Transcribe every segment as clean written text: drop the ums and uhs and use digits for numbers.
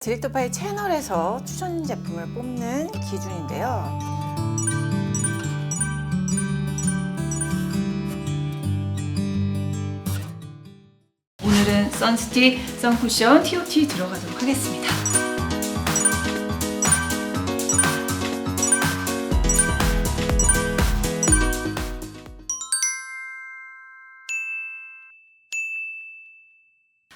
디렉터파이 채널에서 추천 제품을 뽑는 기준인데요. 오늘은 선스틱, 선쿠션, TOT 들어가도록 하겠습니다.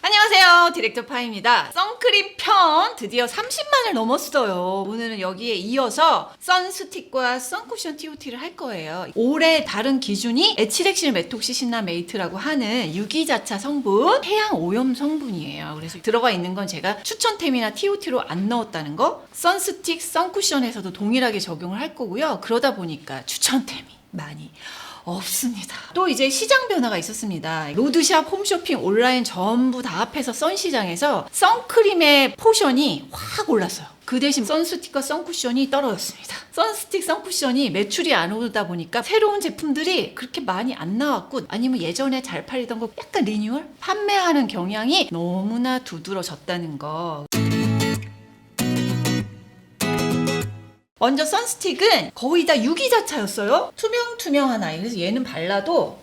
안녕하세요, 디렉터파이입니다. 선크림 편 드디어 30만을 넘었어요. 오늘은 여기에 이어서 선스틱과 선쿠션 TOT를 할 거예요. 올해 다른 기준이 에치렉실 메톡시시나메이트라고 하는 유기자차 성분, 해양 오염 성분이에요. 그래서 들어가 있는 건 제가 추천템이나 TOT로 안 넣었다는 거, 선스틱, 선쿠션에서도 동일하게 적용을 할 거고요. 그러다 보니까 추천템이 많이 없습니다. 또 이제 시장 변화가 있었습니다. 로드샵, 홈쇼핑, 온라인 전부 다 합해서 선시장에서 선크림의 포션이 확 올랐어요. 그 대신 선스틱과 선쿠션이 떨어졌습니다. 선스틱, 선쿠션이 매출이 안 오르다 보니까 새로운 제품들이 그렇게 많이 안 나왔고, 아니면 예전에 잘 팔리던 거 약간 리뉴얼? 판매하는 경향이 너무나 두드러졌다는 거. 먼저 선스틱은 거의 다 유기자차였어요. 투명한 아이. 그래서 얘는 발라도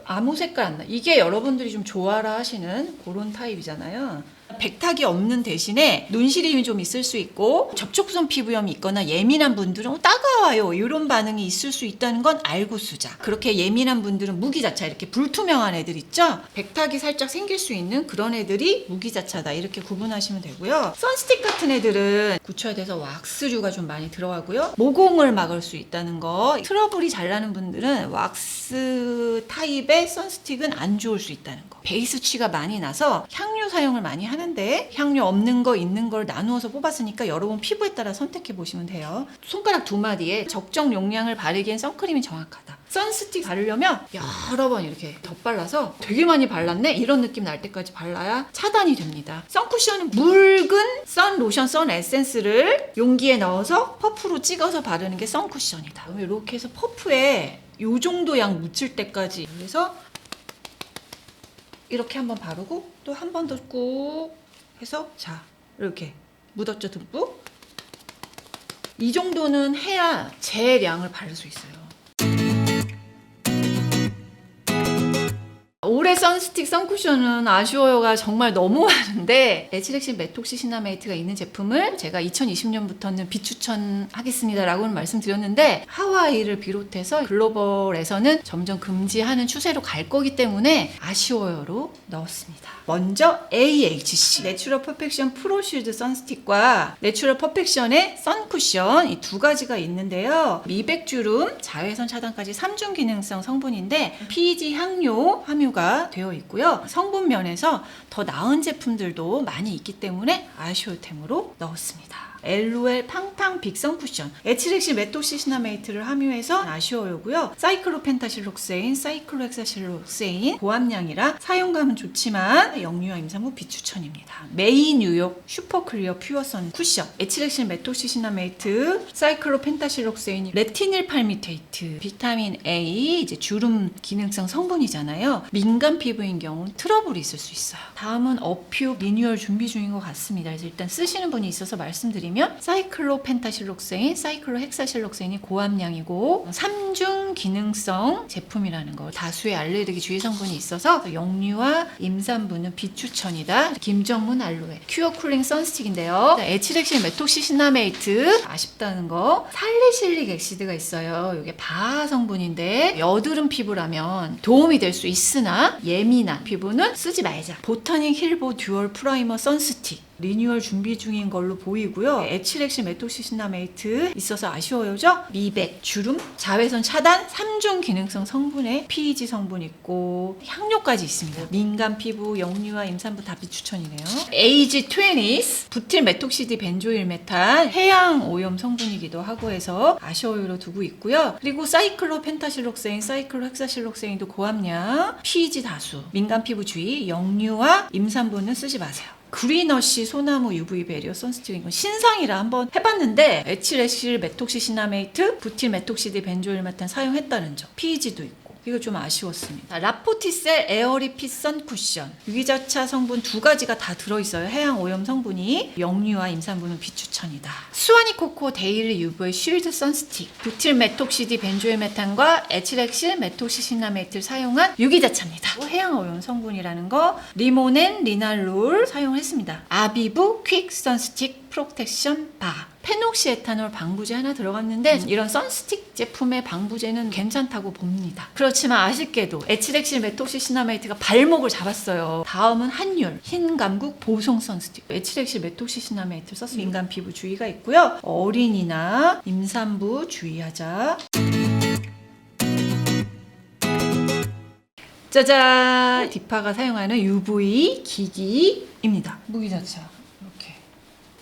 아무 색깔 안 나. 이게 여러분들이 좀 좋아라 하시는 그런 타입이잖아요. 백탁이 없는 대신에 눈시림이 좀 있을 수 있고, 접촉성 피부염이 있거나 예민한 분들은 따가워요, 이런 반응이 있을 수 있다는 건 알고 쓰자. 그렇게 예민한 분들은 무기자차, 이렇게 불투명한 애들 있죠? 백탁이 살짝 생길 수 있는 그런 애들이 무기자차다, 이렇게 구분하시면 되고요. 선스틱 같은 애들은 굳혀야 돼서 왁스류가 좀 많이 들어가고요. 모공을 막을 수 있다는 거, 트러블이 잘 나는 분들은 왁스 타입의 선스틱은 안 좋을 수 있다는 거. 베이스 취가 많이 나서 향료 사용을 많이 하는데, 향료 없는 거 있는 걸 나누어서 뽑았으니까 여러분 피부에 따라 선택해 보시면 돼요. 손가락 2마디에 적정 용량을 바르기엔 선크림이 정확하다. 선스틱 바르려면 여러 번 이렇게 덧발라서 되게 많이 발랐네, 이런 느낌 날 때까지 발라야 차단이 됩니다. 선쿠션은 묽은 선 로션, 선 에센스를 용기에 넣어서 퍼프로 찍어서 바르는 게 선쿠션이다. 이렇게 해서 퍼프에 요 정도 양 묻힐 때까지, 그래서 이렇게 한번 바르고 또 한 번 더 꾹 해서, 자, 이렇게 묻었죠, 듬뿍. 이 정도는 해야 제 양을 바를 수 있어요. 올해 선스틱, 선쿠션은 아쉬워요가 정말 너무 많은데, 에치렉실 메톡시시나메이트가 있는 제품을 제가 2020년부터는 비추천하겠습니다 라고는 말씀드렸는데, 하와이를 비롯해서 글로벌에서는 점점 금지하는 추세로 갈 거기 때문에 아쉬워요로 넣었습니다. 먼저 AHC 내추럴 퍼펙션 프로쉴드 선스틱과 내추럴 퍼펙션의 선쿠션, 이 두 가지가 있는데요. 미백주름, 자외선 차단까지 3중 기능성 성분인데 PEG 향료 함유가 되어 있고요. 성분 면에서 더 나은 제품들도 많이 있기 때문에 아쉬울템으로 넣었습니다. LOL 팡팡 빅선 쿠션, 에치렉실 메톡시시나메이트를 함유해서 아쉬워요고요. 사이클로펜타실록세인, 사이클로헥사실록세인 고함량이라 사용감은 좋지만 영유아 임산부 비추천입니다. 메이 뉴욕 슈퍼클리어 퓨어선 쿠션, 에치렉실 메톡시시나메이트, 사이클로펜타실록세인이 레티닐 팔미테이트, 비타민 A, 이제 주름 기능성 성분이잖아요. 민감 피부인 경우는 트러블이 있을 수 있어요. 다음은 어퓨 리뉴얼 준비 중인 것 같습니다. 그래서 일단 쓰시는 분이 있어서 말씀드리면, 사이클로펜타실록세인, 사이클로헥사실록세인이 고함량이고 3중 기능성 제품이라는 거. 다수의 알레르기 주의 성분이 있어서 영유아 임산부는 비추천이다. 김정문 알로에 큐어 쿨링 선스틱인데요. 에치렉실 메톡시시나메이트 아쉽다는 거, 살리실릭 엑시드가 있어요. 이게 바하 성분인데 여드름 피부라면 도움이 될 수 있으나 예민한 피부는 쓰지 말자. 보타닉 힐보 듀얼 프라이머 선스틱 리뉴얼 준비 중인 걸로 보이고요. 에치렉실 메톡시시나메이트 있어서 아쉬워요죠? 미백, 주름, 자외선 차단, 3중 기능성 성분에 PEG 성분 있고 향료까지 있습니다. 민감 피부, 영유아 임산부 다 비추천이네요. AG20, 부틸 메톡시디 벤조일 메탄, 해양 오염 성분이기도 하고 해서 아쉬워요로 두고 있고요. 그리고 사이클로펜타실록세인, 사이클로헥사실록세인도 고함량, PEG 다수, 민감 피부 주의, 영유아 임산부는 쓰지 마세요. 그리너쉬 소나무 UV 베리어 선스틱, 이건 신상이라 한번 해봤는데 에치렉실 메톡시시나메이트, 부틸 메톡시디 벤조일 메탄 사용했다는 점, PEG도 있고 이거 좀 아쉬웠습니다. 라포티셀 에어리핏 선 쿠션. 유기자차 성분 2가지가 다 들어있어요. 해양 오염 성분이. 영유아 임산부는 비추천이다. 수아니 코코 데일리 UV 쉴드 선스틱. 부틸 메톡시디 벤조일메탄과 에치렉실 메톡시시나메이트를 사용한 유기자차입니다. 해양 오염 성분이라는 거 리모넨 리날롤 사용했습니다. 아비브 퀵 선스틱 프로텍션 바. 페녹시에탄올 방부제 하나 들어갔는데 이런 선스틱 제품의 방부제는 괜찮다고 봅니다. 그렇지만 아쉽게도 에치렉실 메톡시시나메이트가 발목을 잡았어요. 다음은 한율 흰 감국 보송 선스틱. 에치렉실 메톡시시나메이트를 써서 민감 피부 주의가 있고요. 어린이나 임산부 주의하자. 짜잔! 디파가 사용하는 UV 기기입니다. 무기자차.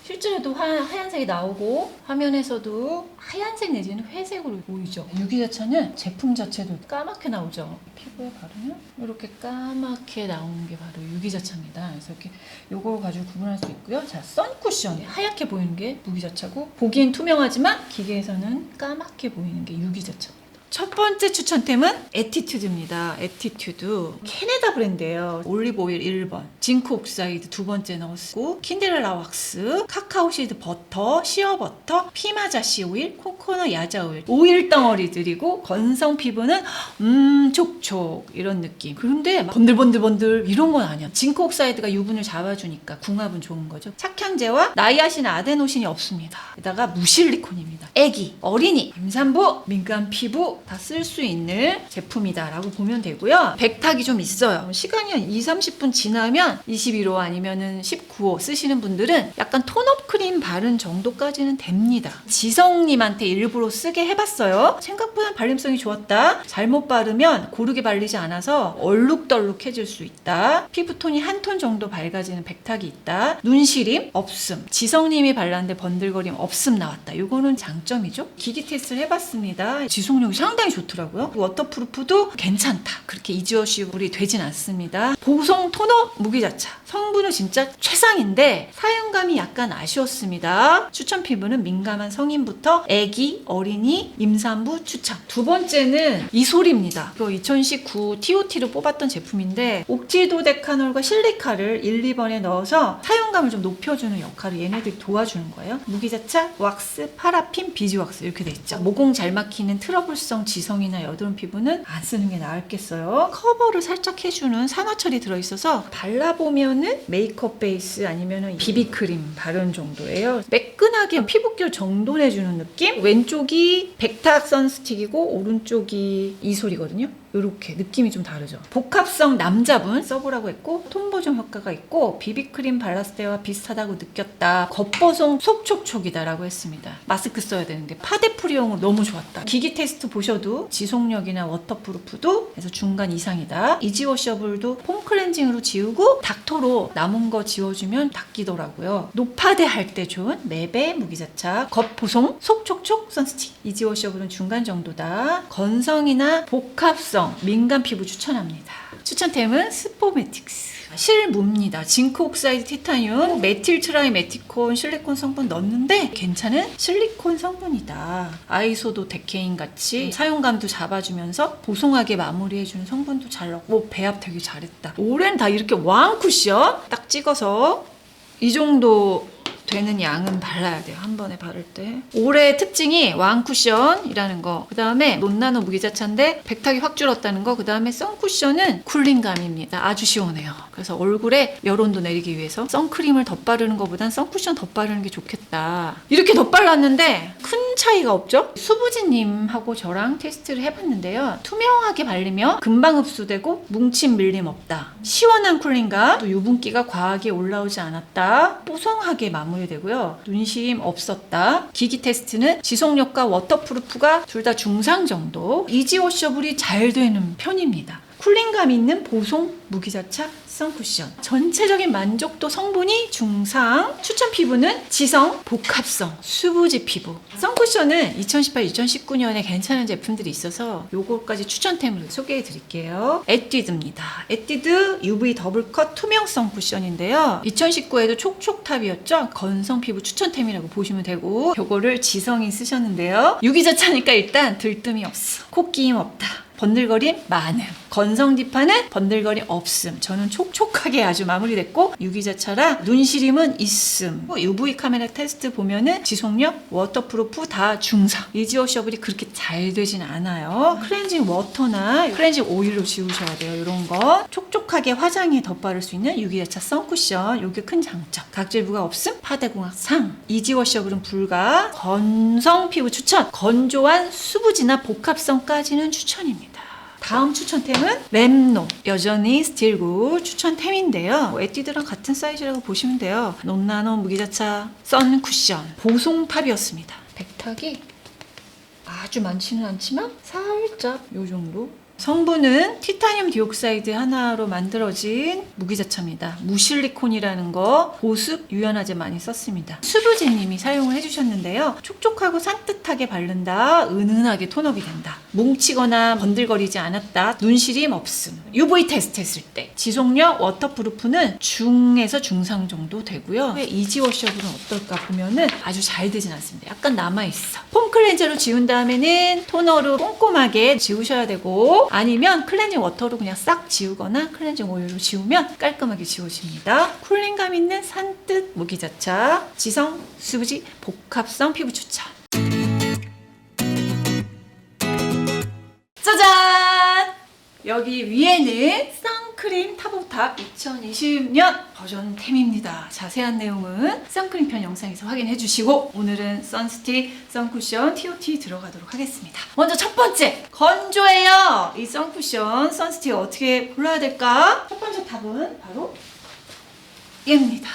실제로도 하얀색이 나오고 화면에서도 하얀색 내지는 회색으로 보이죠. 유기자차는 제품 자체도 까맣게 나오죠. 피부에 바르면 이렇게 까맣게 나오는 게 바로 유기자차입니다. 그래서 이렇게 요걸 가지고 구분할 수 있고요. 자, 선쿠션 하얗게 보이는 게 무기자차고 보기엔 투명하지만 기계에서는 까맣게 보이는 게 유기자차입니다. 첫 번째 추천템은 에티튜드입니다. 에티튜드 캐나다 브랜드예요. 올리브 오일 1번, 징크 옥사이드 2번째 넣었고 킨데렐라 왁스, 카카오 시드 버터, 시어 버터, 피마자씨 오일, 코코넛 야자 오일 덩어리들이고 건성 피부는 촉촉 이런 느낌. 그런데 막 번들번들 이런 건 아니야. 징크 옥사이드가 유분을 잡아주니까 궁합은 좋은 거죠. 착향제와 나이아신, 아데노신이 없습니다. 게다가 무실리콘입니다. 애기, 어린이, 임산부, 민감 피부 다 쓸 수 있는 제품이다 라고 보면 되고요. 백탁이 좀 있어요. 시간이 한 2-30분 지나면 21호 아니면은 19호 쓰시는 분들은 약간 톤업 크림 바른 정도까지는 됩니다. 지성님한테 일부러 쓰게 해봤어요. 생각보다 발림성이 좋았다. 잘못 바르면 고르게 발리지 않아서 얼룩덜룩해질 수 있다. 피부톤이 한 톤 정도 밝아지는 백탁이 있다. 눈시림 없음. 지성님이 발랐는데 번들거림 없음 나왔다. 이거는 장점이죠. 기기 테스트를 해봤습니다. 지속력이 상당히 좋더라고요. 워터프루프도 괜찮다. 그렇게 이지워시블이 되진 않습니다. 보송 토너 무기자차. 성분은 진짜 최상인데 사용감이 약간 아쉬웠습니다. 추천 피부는 민감한 성인부터 아기, 어린이, 임산부 추천. 두 번째는 이소리입니다. 이거 2019 TOT로 뽑았던 제품인데 옥지도데카놀과 실리카를 1, 2번에 넣어서 사용감을 좀 높여주는 역할을 얘네들이 도와주는 거예요. 무기자차, 왁스, 파라핀, 비즈왁스 이렇게 돼 있죠. 모공 잘 막히는 트러블성 지성이나 여드름 피부는 안 쓰는 게 나을겠어요. 커버를 살짝 해주는 산화철이 들어있어서 발라보면은 메이크업 베이스 아니면은 비비크림 바른 정도예요. 매끈하게 피부결 정돈해주는 느낌? 왼쪽이 백탁 선스틱이고 오른쪽이 이솔이거든요. 이렇게 느낌이 좀 다르죠. 복합성 남자분 써보라고 했고 톤 보정 효과가 있고 비비크림 발랐을 때와 비슷하다고 느꼈다. 겉보송 속촉촉이다 라고 했습니다. 마스크 써야 되는데 파데프리용으로 너무 좋았다. 기기 테스트 보셔도 지속력이나 워터프루프도 그래서 중간 이상이다. 이지워셔블도 폼 클렌징으로 지우고 닥터로 남은 거 지워주면 닦이더라고요. 노파데 할 때 좋은 맵의 무기자차 겉보송 속촉촉 선스틱. 이지워셔블은 중간 정도다. 건성이나 복합성 민감 피부 추천합니다. 추천템은 스포메틱스 실무입니다. 징크 옥사이드 티타늄, 메틸 트라이메티콘, 실리콘 성분 넣었는데 괜찮은 실리콘 성분이다. 아이소도 데케인 같이 사용감도 잡아주면서 보송하게 마무리해주는 성분도 잘 넣고 배합 되게 잘했다. 올해는 다 이렇게 왕 쿠션 딱 찍어서 이 정도 되는 양은 발라야 돼요. 한 번에 바를 때. 올해 특징이 왕쿠션이라는 거. 그 다음에 논나노 무기자차인데 백탁이 확 줄었다는 거. 그 다음에 선쿠션은 쿨링감입니다. 아주 시원해요. 그래서 얼굴에 열온도 내리기 위해서 선크림을 덧바르는 것보단 선쿠션 덧바르는 게 좋겠다. 이렇게 덧발랐는데 큰 차이가 없죠? 수부지님하고 저랑 테스트를 해봤는데요. 투명하게 발리면 금방 흡수되고 뭉침 밀림 없다. 시원한 쿨링감. 또 유분기가 과하게 올라오지 않았다. 뽀송하게 마무리되고요. 눈시림 없었다. 기기 테스트는 지속력과 워터프루프가 둘 다 중상 정도. 이지워셔블이 잘 되는 편입니다. 쿨링감 있는 보송 무기자차 선쿠션. 전체적인 만족도 성분이 중상. 추천 피부는 지성, 복합성, 수부지 피부. 선쿠션은 2018-2019년에 괜찮은 제품들이 있어서 요거까지 추천템으로 소개해 드릴게요. 에뛰드입니다. 에뛰드 UV 더블컷 투명성 쿠션인데요. 2019에도 촉촉탑이었죠. 건성 피부 추천템이라고 보시면 되고 요거를 지성이 쓰셨는데요. 유기자차니까 일단 들뜸이 없어. 코끼임 없다. 번들거림 많음, 건성 딥파는 번들거림 없음. 저는 촉촉하게 아주 마무리됐고 유기자차라 눈시림은 있음. UV 카메라 테스트 보면은 지속력, 워터프루프 다 중상. 이지워셔블이 그렇게 잘 되진 않아요. 클렌징 워터나 클렌징 오일로 지우셔야 돼요. 이런 거 촉촉하게 화장에 덧바를 수 있는 유기자차 선쿠션, 요게 큰 장점. 각질부가 없음, 파데공학 상. 이지워셔블은 불가. 건성 피부 추천, 건조한 수부지나 복합성까지는 추천입니다. 다음 추천템은 랩노, 여전히 스틸굿 추천템인데요. 에뛰드랑 같은 사이즈라고 보시면 돼요. 논나노 무기자차 선쿠션 보송탑이었습니다. 백탁이 아주 많지는 않지만 살짝 요 정도. 성분은 티타늄 디옥사이드 하나로 만들어진 무기자차입니다. 무실리콘이라는 거 보습 유연화제 많이 썼습니다. 수부제님이 사용을 해주셨는데요. 촉촉하고 산뜻하게 바른다. 은은하게 톤업이 된다. 뭉치거나 번들거리지 않았다. 눈시림 없음. UV 테스트 했을 때 지속력, 워터프루프는 중에서 중상 정도 되고요. 이지워셔블은 어떨까 보면은 아주 잘 되진 않습니다. 약간 남아있어. 폼 클렌저로 지운 다음에는 토너로 꼼꼼하게 지우셔야 되고, 아니면 클렌징 워터로 그냥 싹 지우거나 클렌징 오일로 지우면 깔끔하게 지워집니다. 쿨링감 있는 산뜻 무기자차 지성 수부지 복합성 피부 추천. 짜잔! 여기 위에는 선크림 탑오탑 2020년 버전템입니다. 자세한 내용은 선크림 편 영상에서 확인해 주시고, 오늘은 선스틱, 선쿠션, TOT 들어가도록 하겠습니다. 먼저 첫 번째, 건조해요. 이 선쿠션, 선스틱 어떻게 골라야 될까? 첫 번째 탑은 바로 얘입니다.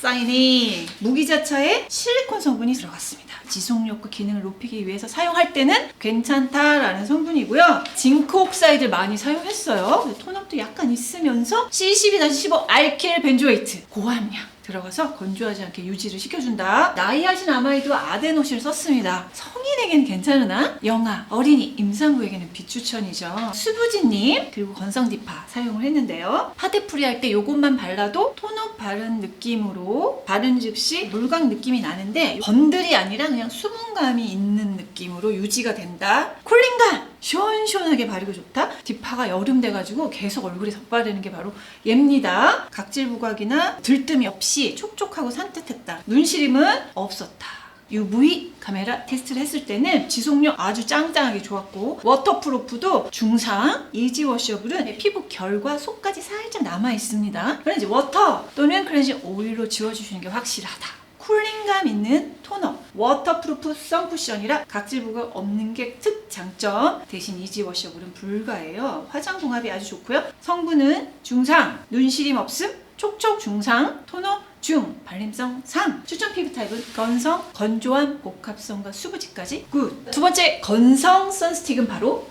사이닝 무기자차에 실리콘 성분이 들어갔습니다. 지속력과 기능을 높이기 위해서 사용할 때는 괜찮다라는 성분이고요. 징크 옥사이드를 많이 사용했어요. 톤업도 약간 있으면서 C12-15 알킬 벤조에이트 고함량 들어가서 건조하지 않게 유지를 시켜준다. 나이아신 아마이드 아데노신을 썼습니다. 성인에게는 괜찮으나 영아, 어린이, 임산부에게는 비추천이죠. 수부지님 그리고 건성디파 사용을 했는데요. 파데프리 할 때 이것만 발라도 톤업 바른 느낌으로 바른 즉시 물광 느낌이 나는데 번들이 아니라 그냥 수분감이 있는 느낌으로 유지가 된다. 쿨링감! 시원시원하게 바르고 좋다. 디파가 여름 돼가지고 계속 얼굴에 덧바르는 게 바로 얘입니다. 각질 부각이나 들뜸이 없이 촉촉하고 산뜻했다. 눈시림은 없었다. UV 카메라 테스트를 했을 때는 지속력 아주 짱짱하게 좋았고, 워터프루프도 중상, 이지워셔블은 피부 결과 속까지 살짝 남아있습니다. 클렌징 워터 또는 클렌징 오일로 지워주시는 게 확실하다. 쿨링감 있는 토너, 워터프루프 선쿠션이라 각질 부각 없는 게 특장점. 대신 이지워셔블은 불가예요. 화장 궁합이 아주 좋고요. 성분은 중상, 눈시림 없음, 촉촉 중상, 토너 중, 발림성 상. 추천 피부 타입은 건성, 건조한 복합성과 수부지까지 굿. 두 번째 건성 선스틱은 바로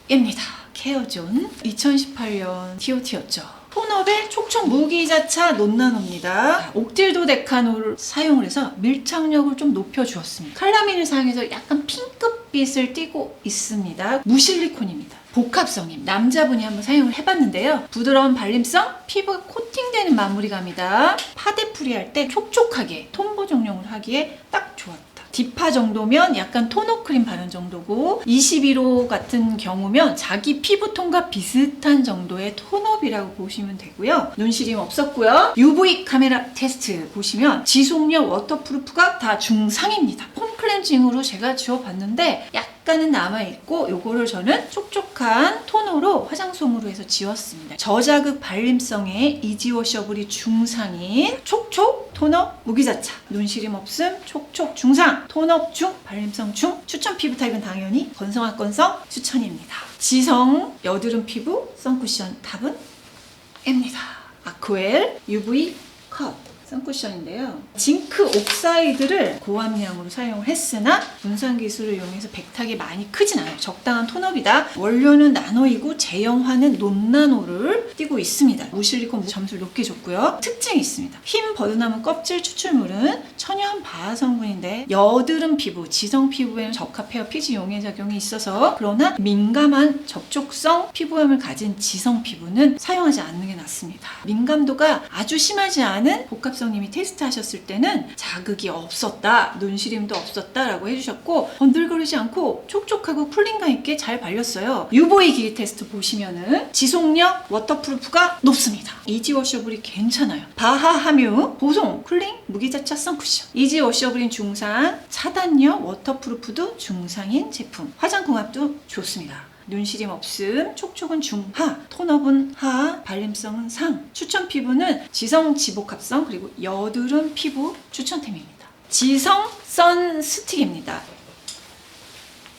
얘입니다. 케어존 2018년 TOT였죠. 톤업의 촉촉 무기자차 논나노입니다. 옥틸도데카놀을 사용을 해서 밀착력을 좀 높여주었습니다. 칼라민을 사용해서 약간 핑크빛을 띠고 있습니다. 무실리콘입니다. 복합성임. 남자분이 한번 사용을 해봤는데요. 부드러운 발림성, 피부가 코팅되는 마무리감이다. 파데프리 할 때 촉촉하게 톤 보정용을 하기에 딱 좋았다. 디파 정도면 약간 토너 크림 바른 정도고, 21호 같은 경우면 자기 피부톤과 비슷한 정도의 톤업이라고 보시면 되고요. 눈시림 없었고요. UV 카메라 테스트 보시면 지속력, 워터프루프가 다 중상입니다. 폼 클렌징으로 제가 지워봤는데 약간은 남아있고, 요거를 저는 촉촉한 토너로 화장솜으로 해서 지웠습니다. 저자극 발림성의 이지워셔블이 중상인 촉촉 토너 무기자차. 눈시림 없음, 촉촉 중상, 톤업 중, 발림성 중. 추천 피부 타입은 당연히 건성한 건성 추천입니다. 지성 여드름 피부 선쿠션 탑은 입니다. 아쿠엘 UV 컷 선쿠션인데요. 징크 옥사이드를 고함량으로 사용을 했으나 분산 기술을 이용해서 백탁이 많이 크진 않아요. 적당한 톤업이다. 원료는 나노이고 제형화는 논나노를 띄고 있습니다. 무실리콘 점수를 높게 줬고요. 특징이 있습니다. 흰 버드나무 껍질 추출물은 천연 바하 성분인데 여드름 피부, 지성 피부에는 적합해요. 피지 용해 작용이 있어서, 그러나 민감한 접촉성 피부염을 가진 지성 피부는 사용하지 않는 게 낫습니다. 민감도가 아주 심하지 않은 복합 복합성님이 테스트 하셨을 때는 자극이 없었다, 눈시림도 없었다 라고 해주셨고, 번들거리지 않고 촉촉하고 쿨링감 있게 잘 발렸어요. UV 길이 테스트 보시면은 지속력, 워터프루프가 높습니다. 이지워셔블이 괜찮아요. 바하 함유, 보송, 쿨링, 무기자차 선쿠션. 이지워셔블인 중상, 차단력, 워터프루프도 중상인 제품. 화장궁합도 좋습니다. 눈시림 없음, 촉촉은 중하, 톤업은 하, 발림성은 상. 추천 피부는 지성 지복합성 그리고 여드름 피부 추천템입니다. 지성 선 스틱입니다.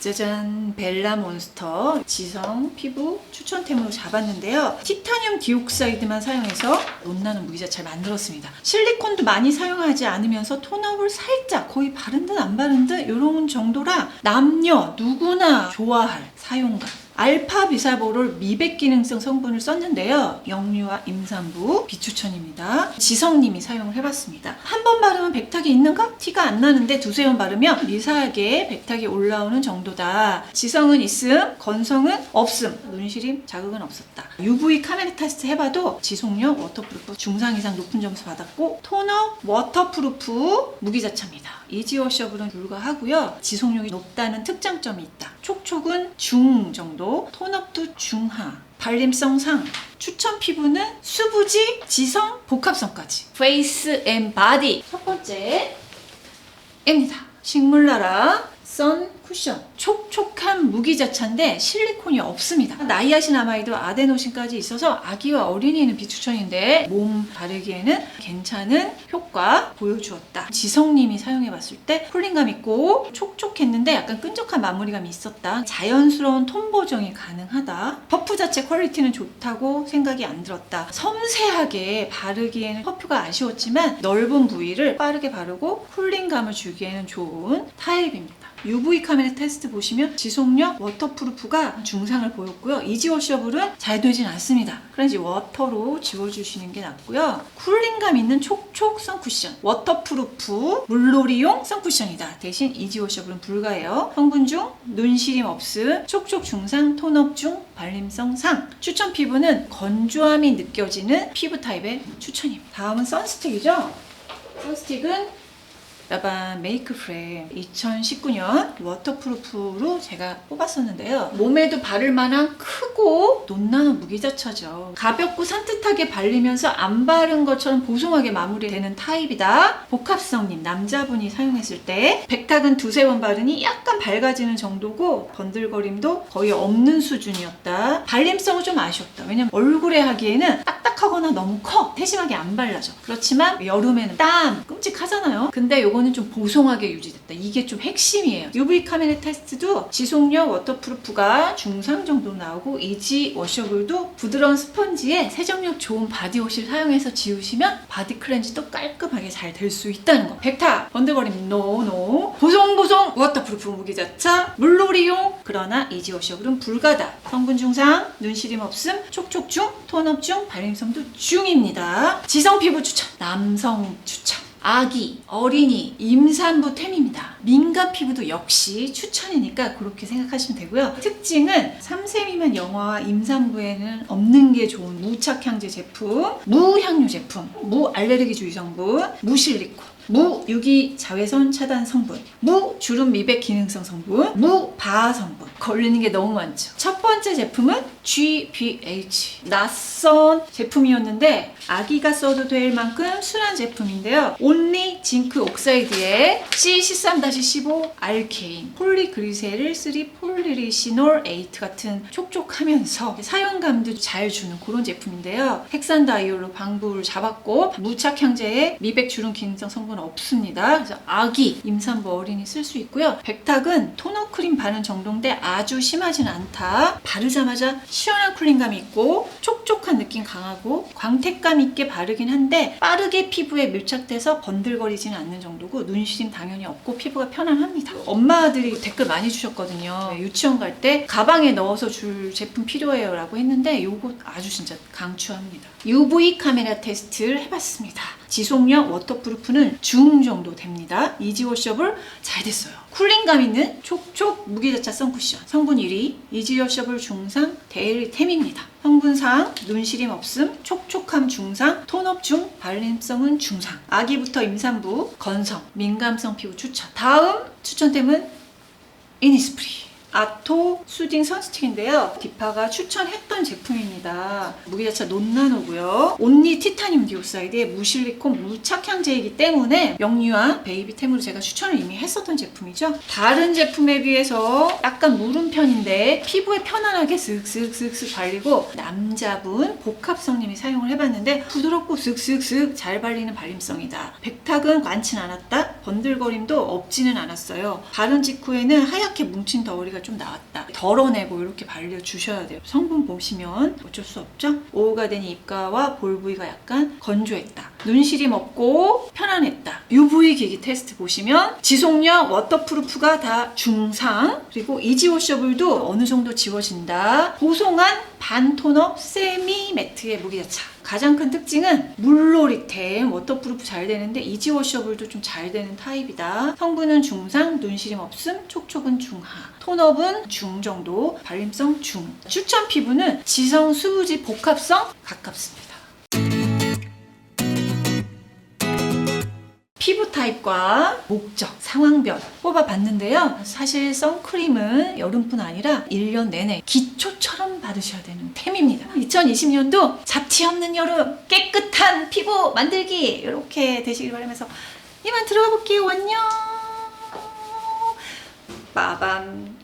짜잔, 벨라몬스터 지성 피부 추천템으로 잡았는데요. 티타늄 디옥사이드만 사용해서 못나는 무기자차를 만들었습니다. 실리콘도 많이 사용하지 않으면서 톤업을 살짝, 거의 바른 듯 안 바른 듯 이런 정도라 남녀 누구나 좋아할 사용감. 알파 비사보롤 미백 기능성 성분을 썼는데요. 영유아 임산부 비추천입니다. 지성님이 사용을 해봤습니다. 한 번 바르면 백탁이 있는가? 티가 안 나는데 두세 번 바르면 미세하게 백탁이 올라오는 정도다. 지성은 있음, 건성은 없음, 눈시림 자극은 없었다. UV 카메라 테스트 해봐도 지속력, 워터프루프 중상 이상 높은 점수 받았고, 톤업, 워터프루프 무기자차입니다. 이지워셔블은 불가하고요. 지속력이 높다는 특장점이 있다. 촉촉은 중 정도, 톤업도 중하, 발림성 상. 추천 피부는 수부지, 지성, 복합성까지. 페이스 앤 바디. 첫 번째입니다. 식물나라 선 쿠션. 촉촉한 무기자차인데 실리콘이 없습니다. 나이아신아마이드, 아데노신까지 있어서 아기와 어린이는 비추천인데 몸 바르기에는 괜찮은 효과 보여주었다. 지성님이 사용해봤을 때 쿨링감 있고 촉촉했는데 약간 끈적한 마무리감이 있었다. 자연스러운 톤 보정이 가능하다. 퍼프 자체 퀄리티는 좋다고 생각이 안 들었다. 섬세하게 바르기에는 퍼프가 아쉬웠지만 넓은 부위를 빠르게 바르고 쿨링감을 주기에는 좋은 타입입니다. UV 카메라 테스트 보시면 지속력, 워터프루프가 중상을 보였고요. 이지워셔블은 잘 되진 않습니다. 그런지 워터로 지워주시는 게 낫고요. 쿨링감 있는 촉촉 선쿠션, 워터프루프 물놀이용 선쿠션이다. 대신 이지워셔블은 불가해요. 성분 중 눈시림 없음, 촉촉 중상, 톤업 중, 발림성 상. 추천 피부는 건조함이 느껴지는 피부 타입의 추천입니다. 다음은 선스틱이죠. 선스틱은 라반 메이크 프레임 2019년 워터프루프로 제가 뽑았었는데요. 몸에도 바를 만한 크고 논나는 무기자차죠. 가볍고 산뜻하게 발리면서 안 바른 것처럼 보송하게 마무리되는 타입이다. 복합성님, 남자분이 사용했을 때 백탁은 두세 번 바르니 약간 밝아지는 정도고 번들거림도 거의 없는 수준이었다. 발림성은 좀 아쉬웠다. 왜냐면 얼굴에 하기에는 딱딱하거나 너무 커. 세심하게 안 발라져. 그렇지만 여름에는 땀 끔찍하잖아요. 근데 요거는 좀 보송하게 유지됐다. 이게 좀 핵심이에요. UV 카메라 테스트도 지속력, 워터프루프가 중상 정도 나오고, 이지 워셔블도 부드러운 스펀지에 세정력 좋은 바디워시를 사용해서 지우시면 바디 클렌즈도 깔끔하게 잘 될 수 있다는 거. 백탁, 번들거림 노. 보송보송 워터프루프 무기자차 물놀이용. 그러나 이지 워셔블은 불가다. 성분 중상, 눈시림 없음, 촉촉 중, 톤업 중, 발림성도 중입니다. 지성 피부 추천, 남성 추천. 아기, 어린이, 임산부 템입니다. 민감 피부도 역시 추천이니까 그렇게 생각하시면 되고요. 특징은 3세 미만 영아와 임산부에는 없는 게 좋은 무착향제 제품, 무향료 제품, 무알레르기주의 성분, 무실리콘, 무유기 자외선 차단 성분, 무주름 미백 기능성 성분, 무바하 성분. 걸리는 게 너무 많죠. 첫 번째 제품은 GBH. 낯선 제품이었는데 아기가 써도 될 만큼 순한 제품인데요. 온리 징크 옥사이드에 C13-15 알케인, 폴리그리세릴 3 폴리리시놀 8 같은 촉촉하면서 사용감도 잘 주는 그런 제품인데요. 핵산 다이올로 방부를 잡았고 무착향제에 미백 주름 기능성 성분은 없습니다. 그래서 아기, 임산부, 어린이 쓸 수 있고요. 백탁은 토너 크림 바른 정도인데 아주 심하지는 않다. 바르자마자 시원한 쿨링감이 있고 촉촉한 느낌 강하고 광택감 있게 바르긴 한데 빠르게 피부에 밀착돼서 번들거리지는 않는 정도고, 눈시림 당연히 없고 피부가 편안합니다. 엄마들이 댓글 많이 주셨거든요. 유치원 갈 때 가방에 넣어서 줄 제품 필요해요 라고 했는데 요거 아주 진짜 강추합니다. UV 카메라 테스트를 해봤습니다. 지속력 워터프루프는 중 정도 됩니다. 이지워셔블 잘 됐어요. 쿨링감 있는 촉촉 무기자차 선쿠션. 성분 1위, 이지워셔블 중상, 데일리템입니다. 성분상 눈시림 없음, 촉촉함 중상, 톤업 중, 발림성은 중상. 아기부터 임산부, 건성, 민감성 피부 추천. 다음 추천템은 이니스프리. 아토 수딩 선스틱인데요. 디파가 추천했던 제품입니다. 무기자차 논나노고요. 온리 티타늄 디오사이드의 무실리콘 무착향제이기 때문에 영유아 베이비템으로 제가 추천을 이미 했었던 제품이죠. 다른 제품에 비해서 약간 무른 편인데 피부에 편안하게 슥슥슥슥 발리고 남자분 복합성님이 사용을 해봤는데 부드럽고 슥슥슥 잘 발리는 발림성이다. 백탁은 많진 않았다. 번들거림도 없지는 않았어요. 바른 직후에는 하얗게 뭉친 덩어리가 좀 나왔다. 덜어내고 이렇게 발려주셔야 돼요. 성분 보시면 어쩔 수 없죠. 오후가 된 입가와 볼 부위가 약간 건조했다. 눈시림 없고 편안했다. UV 기기 테스트 보시면 지속력 워터프루프가 다 중상, 그리고 이지워셔블도 어느 정도 지워진다. 보송한 반톤업 세미 매트의 무기자차. 가장 큰 특징은 물놀이템 워터프루프 잘 되는데 이지워셔블도 좀 잘 되는 타입이다. 성분은 중상, 눈시림 없음, 촉촉은 중하, 톤업은 중 정도, 발림성 중. 추천 피부는 지성 수부지 복합성 가깝습니다. 피부 타입과 목적, 상황별 뽑아봤는데요. 사실 선크림은 여름뿐 아니라 1년 내내 기초처럼 바르셔야 되는 템입니다. 2020년도 잡티 없는 여름, 깨끗한 피부 만들기 이렇게 되시길 바라면서 이만 들어가 볼게요. 안녕. 빠밤.